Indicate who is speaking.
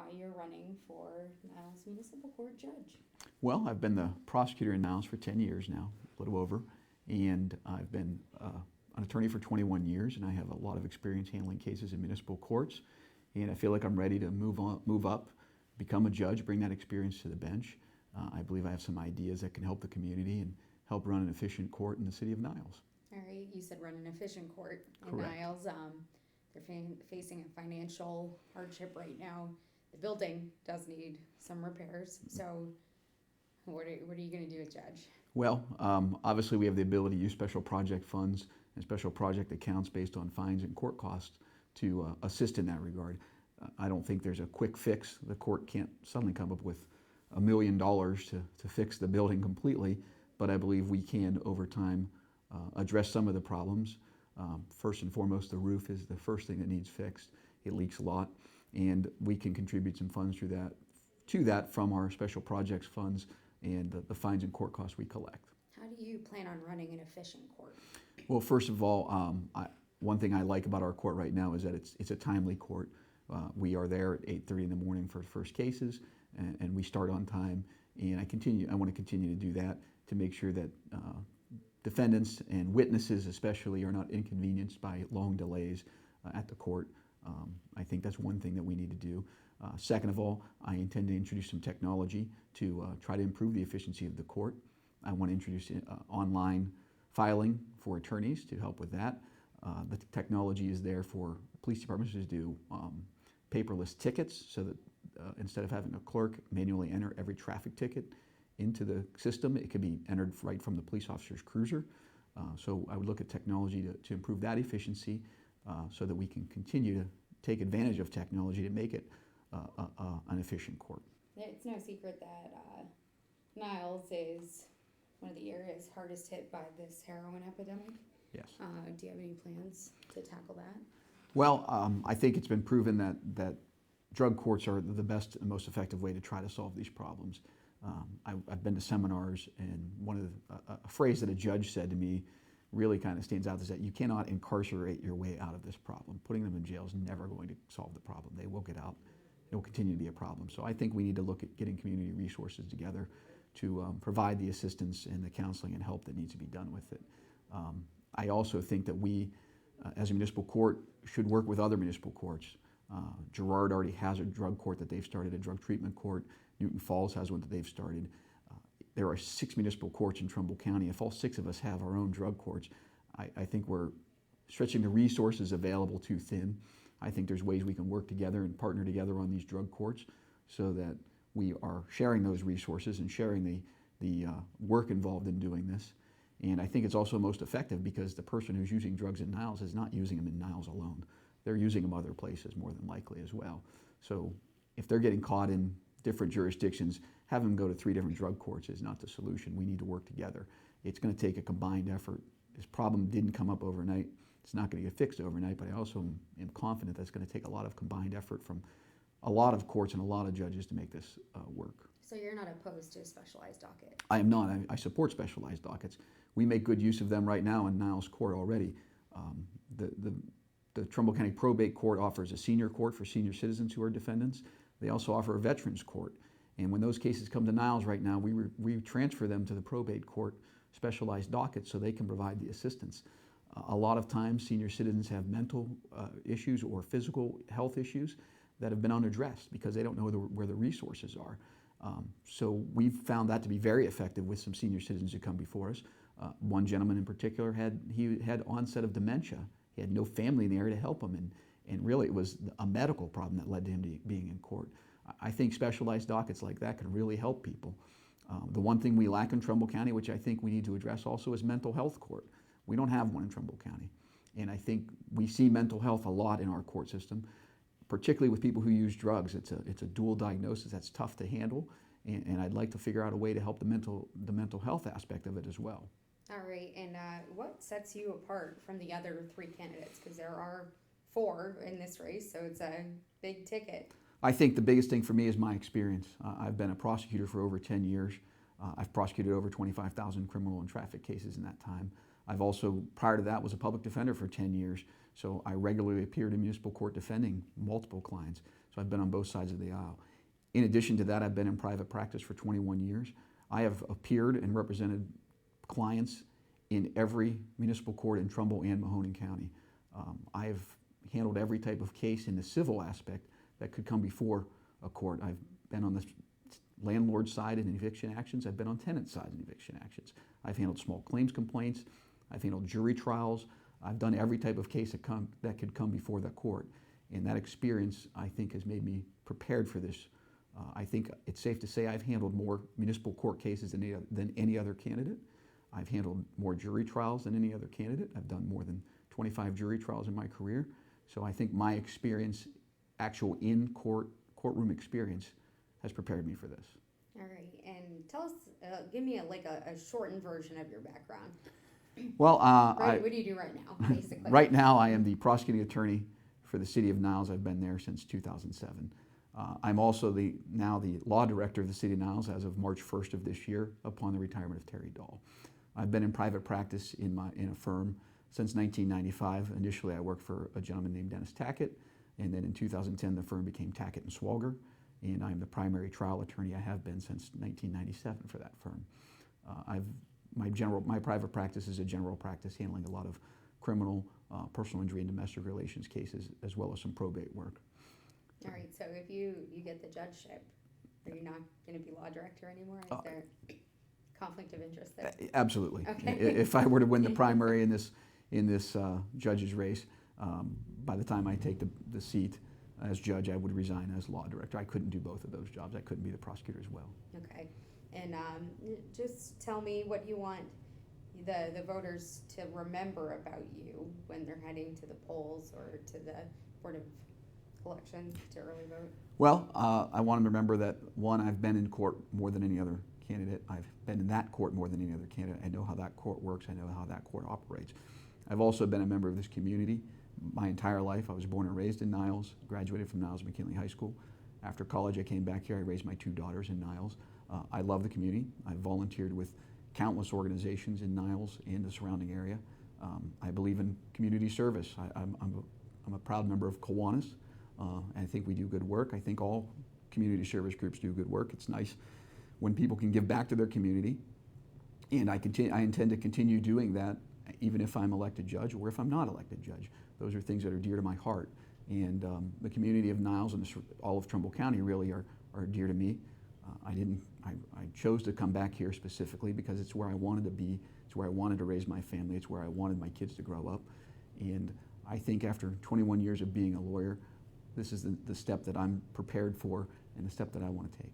Speaker 1: why you're running for Niles Municipal Court Judge.
Speaker 2: Well, I've been the prosecutor in Niles for 10 years now, a little over, and I've been an attorney for 21 years, and I have a lot of experience handling cases in municipal courts, and I feel like I'm ready to move up, become a judge, bring that experience to the bench. I believe I have some ideas that can help the community and help run an efficient court in the city of Niles.
Speaker 1: All right, you said run an efficient court in
Speaker 2: Correct.
Speaker 1: Niles. They're facing a financial hardship right now. The building does need some repairs. So what are you going to do as judge?
Speaker 2: Well, obviously we have the ability to use special project funds and special project accounts based on fines and court costs to assist in that regard. I don't think there's a quick fix. The court can't suddenly come up with $1 million to fix the building completely, but I believe we can, over time, address some of the problems. First and foremost, the roof is the first thing that needs fixed. It leaks a lot, and we can contribute some funds to that from our special projects funds and the fines and court costs we collect.
Speaker 1: How do you plan on running an efficient court?
Speaker 2: Well, first of all, one thing I like about our court right now is that it's a timely court. We are there at 8:30 in the morning for first cases, and we start on time. And I want to continue to do that to make sure that defendants and witnesses especially are not inconvenienced by long delays at the court. I think that's one thing that we need to do. Second of all, I intend to introduce some technology to try to improve the efficiency of the court. I want to introduce online filing for attorneys to help with that. The technology is there for police departments to do paperless tickets, so that instead of having a clerk manually enter every traffic ticket into the system, it could be entered right from the police officer's cruiser. So I would look at technology to improve that efficiency so that we can continue to take advantage of technology to make it an efficient court.
Speaker 1: It's no secret that Niles is one of the areas hardest hit by this heroin epidemic.
Speaker 2: Yes.
Speaker 1: Do you have any plans to tackle that?
Speaker 2: Well, I think it's been proven that drug courts are the best and most effective way to try to solve these problems. I've been to seminars, and a phrase that a judge said to me really kind of stands out, is that you cannot incarcerate your way out of this problem. Putting them in jail is never going to solve the problem. They will get out. It will continue to be a problem. So I think we need to look at getting community resources together to provide the assistance and the counseling and help that needs to be done with it. I also think that we, as a municipal court, should work with other municipal courts. Girard already has a drug court that they've started, a drug treatment court. Newton Falls has one that they've started. There are 6 municipal courts in Trumbull County. If all 6 of us have our own drug courts, I think we're stretching the resources available too thin. I think there's ways we can work together and partner together on these drug courts so that we are sharing those resources and sharing the work involved in doing this. And I think it's also most effective because the person who's using drugs in Niles is not using them in Niles alone. They're using them other places more than likely as well. So if they're getting caught in different jurisdictions, having them go to 3 different drug courts is not the solution. We need to work together. It's going to take a combined effort. This problem didn't come up overnight. It's not going to get fixed overnight, but I also am confident that's going to take a lot of combined effort from a lot of courts and a lot of judges to make this work.
Speaker 1: So you're not opposed to a specialized docket?
Speaker 2: I am not. I support specialized dockets. We make good use of them right now in Niles Court already. The Trumbull County Probate Court offers a senior court for senior citizens who are defendants. They also offer a veterans court. And when those cases come to Niles right now, we transfer them to the probate court specialized docket so they can provide the assistance. A lot of times senior citizens have mental issues or physical health issues that have been unaddressed because they don't know where the resources are. So we've found that to be very effective with some senior citizens who come before us. One gentleman in particular had onset of dementia. He had no family in the area to help him, and really it was a medical problem that led to him being in court. I think specialized dockets like that can really help people. The one thing we lack in Trumbull County, which I think we need to address also, is mental health court. We don't have one in Trumbull County. And I think we see mental health a lot in our court system, particularly with people who use drugs. It's a dual diagnosis that's tough to handle, and I'd like to figure out a way to help the mental health aspect of it as well.
Speaker 1: All right, and what sets you apart from the other 3 candidates? Because there are 4 in this race, so it's a big ticket.
Speaker 2: I think the biggest thing for me is my experience. I've been a prosecutor for over 10 years. I've prosecuted over 25,000 criminal and traffic cases in that time. I've also, prior to that, was a public defender for 10 years. So I regularly appeared in municipal court defending multiple clients. So I've been on both sides of the aisle. In addition to that, I've been in private practice for 21 years. I have appeared and represented clients in every municipal court in Trumbull and Mahoning County. I have handled every type of case in the civil aspect that could come before a court. I've been on the landlord side in eviction actions. I've been on tenant side in eviction actions. I've handled small claims complaints. I've handled jury trials. I've done every type of case that could come before the court. And that experience, I think, has made me prepared for this. I think it's safe to say I've handled more municipal court cases than any other candidate. I've handled more jury trials than any other candidate. I've done more than 25 jury trials in my career. So I think my experience, actual courtroom experience, has prepared me for this.
Speaker 1: All right, and tell us, give me a shortened version of your background.
Speaker 2: Well,
Speaker 1: What do you do right now, basically?
Speaker 2: Right now, I am the prosecuting attorney for the city of Niles. I've been there since 2007. I'm also now the law director of the city of Niles as of March 1st of this year, upon the retirement of Terry Dahl. I've been in private practice in a firm since 1995. Initially, I worked for a gentleman named Dennis Tackett, and then in 2010, the firm became Tackett and Swauger, and I'm the primary trial attorney. I have been since 1997 for that firm. My private practice is a general practice handling a lot of criminal, personal injury and domestic relations cases, as well as some probate work.
Speaker 1: All right, so if you get the judgeship, are you not going to be law director anymore? Is there conflict of interest there?
Speaker 2: Absolutely.
Speaker 1: Okay.
Speaker 2: If I were to win the primary in this judge's race, by the time I take the seat as judge, I would resign as law director. I couldn't do both of those jobs. I couldn't be the prosecutor as well.
Speaker 1: Okay, and just tell me what you want the voters to remember about you when they're heading to the polls or to the Board of Elections to early vote.
Speaker 2: Well, I want them to remember that, one, I've been in court more than any other candidate. I've been in that court more than any other candidate. I know how that court works. I know how that court operates. I've also been a member of this community my entire life. I was born and raised in Niles, graduated from Niles McKinley High School. After college, I came back here. I raised my 2 daughters in Niles. I love the community. I volunteered with countless organizations in Niles and the surrounding area. I believe in community service. I'm a proud member of Kiwanis. And I think we do good work. I think all community service groups do good work. It's nice when people can give back to their community. And I intend to continue doing that even if I'm elected judge or if I'm not elected judge. Those are things that are dear to my heart. And the community of Niles and all of Trumbull County really are dear to me. I chose to come back here specifically because it's where I wanted to be. It's where I wanted to raise my family. It's where I wanted my kids to grow up. And I think after 21 years of being a lawyer, this is the step that I'm prepared for and the step that I want to take.